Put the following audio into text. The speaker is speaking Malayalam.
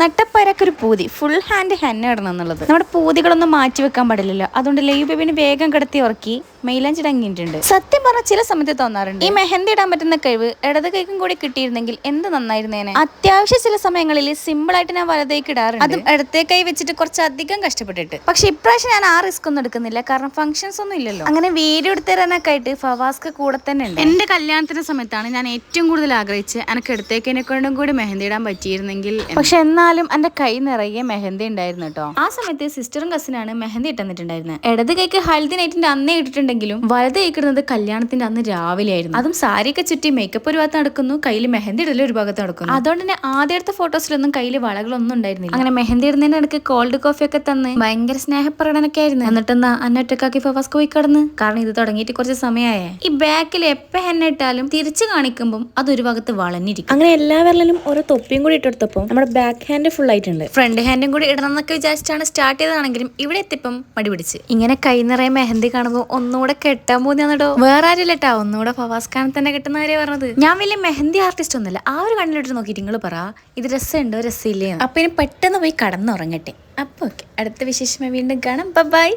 നട്ടപ്പരക്കൊരു പൂതി ഫുൾ ഹാൻഡ് ഹെന്ന ഇടണം എന്നുള്ളത് നമ്മുടെ പൂതികളൊന്നും മാറ്റി വെക്കാൻ പാടില്ലല്ലോ. അതുകൊണ്ട് ലൈവ് ബേബിന് വേഗം കിടത്തി ഉറക്കി മൈലാഞ്ചി ഇടങ്ങിയിട്ടുണ്ട്. സത്യം പറഞ്ഞാൽ ചില സമയത്ത് തോന്നാറുണ്ട് ഈ മെഹന്തി ഇടാൻ പറ്റുന്ന കഴിവ് ഇടത് കൈക്കും കൂടി കിട്ടിയിരുന്നെങ്കിൽ എന്ത് നന്നായിരുന്നേനെ. അത്യാവശ്യം ചില സമയങ്ങളിൽ സിമ്പിൾ ആയിട്ട് ഞാൻ വലതേക്ക് ഇടാറുണ്ട്, അതും ഇടത്തേ കൈ വെച്ചിട്ട് കുറച്ചധികം കഷ്ടപ്പെട്ടിട്ട്. പക്ഷെ ഇപ്രാവശ്യം ഞാൻ ആ റിസ്ക് ഒന്നും എടുക്കുന്നില്ല, കാരണം ഫംഗ്ഷൻസ് ഒന്നും ഇല്ലല്ലോ. അങ്ങനെ വീഡിയോ എടുത്തു തരാനൊക്കെ ആയിട്ട് ഫവാസ്ക കൂടെ തന്നെ ഉണ്ട്. എന്റെ കല്യാണത്തിന്റെ സമയത്താണ് ഞാൻ ഏറ്റവും കൂടുതൽ ആഗ്രഹിച്ച് എനിക്ക് ഇടത്തേക്കിനെ കൊണ്ടും കൂടി മെഹന്തി ഇടാൻ പറ്റിയിരുന്നെങ്കിൽ. പക്ഷെ എന്നാലും എന്റെ കൈ നിറയെ മെഹന്തി ഉണ്ടായിരുന്നു കേട്ടോ. ആ സമയത്ത് സിസ്റ്ററും കസിനാണ് മെഹന്തി ഇട്ടുണ്ടായിരുന്നത്. ഇടത് കൈക്ക് ഹൽദി നൈറ്റിന്റെ അന്നേ ഇട്ടിട്ടുണ്ടെങ്കിലും വലത് കൈക്കിടുന്നത് കല്യാണത്തിന്റെ അന്ന് രാവിലെ ആയിരുന്നു. അതും സാരിയൊക്കെ ചുറ്റി മേക്കപ്പ് ഒരു ഭാഗത്ത് നടക്കുന്നു, കയ്യിൽ മെഹന്തി ഇടൽ ഒരു ഭാഗത്ത് നടക്കുന്നു. അതുകൊണ്ട് തന്നെ ആദ്യ അടുത്ത ഫോട്ടോസിലൊന്നും കയ്യിൽ വളകളൊന്നും ഉണ്ടായിരുന്നില്ല. അങ്ങനെ മെഹന്തി ഇടുന്നതിന് ഇടയ്ക്ക് കോൾഡ് കോഫി ഒക്കെ തന്ന് ഭയങ്കര സ്നേഹപ്രകടനൊക്കെ ആയിരുന്നു. എന്നിട്ടെന്നാ അന്നൊറ്റക്കാക്കി ഫവാസ്ക പോയി കിടന്ന്, കാരണം ഇത് തുടങ്ങിയിട്ട് കുറച്ച് സമയമായേ. ഈ ബാക്കിൽ എപ്പ ഹെന്ന ഇട്ടാലും തിരിച്ചു കാണിക്കുമ്പോൾ അതൊരു ഭാഗത്ത് വളഞ്ഞിരിക്കും. അങ്ങനെ എല്ലാ വിരലിലും ഓരോ തൊപ്പിയും കൂടി ഇട്ടെടുത്തപ്പോൾ നമ്മുടെ ബാക്ക് ഹാൻഡ് ഫുൾ ആയിട്ടുണ്ട്. ഫ്രണ്ട് ഹാൻഡും കൂടി ഇടണം എന്നൊക്കെ വിചാരിച്ചാണ് സ്റ്റാർട്ട് ചെയ്തതാണെങ്കിലും ഇവിടെ എത്തിപ്പം മടി പിടിച്ച്. ഇങ്ങനെ കൈ നിറയെ മെഹന്തി കാണുമ്പോൾ ഒന്നുകൂടെ കെട്ടാൻ പോകുന്നോ. വേറെ ആരില്ലട്ടാ, ഒന്നുകൂടെ ഫവാസ്കാനെ തന്നെ കെട്ടുന്ന കാര്യം പറഞ്ഞത്. ഞാൻ വലിയ മെഹന്തി ആർട്ടിസ്റ്റ് ഒന്നുമല്ല. ആ ഒരു കണ്ണിലിട്ട് നോക്കിയിട്ട് നിങ്ങൾ പറ ഇത് രസമുണ്ടോ രസമില്ലേ. അപ്പൊ ഇനി പെട്ടെന്ന് പോയി കടന്നുറങ്ങട്ടെ. അപ്പൊ ഓക്കെ, അടുത്ത വിശേഷമായി വീണ്ടും കാണാം. ബൈ.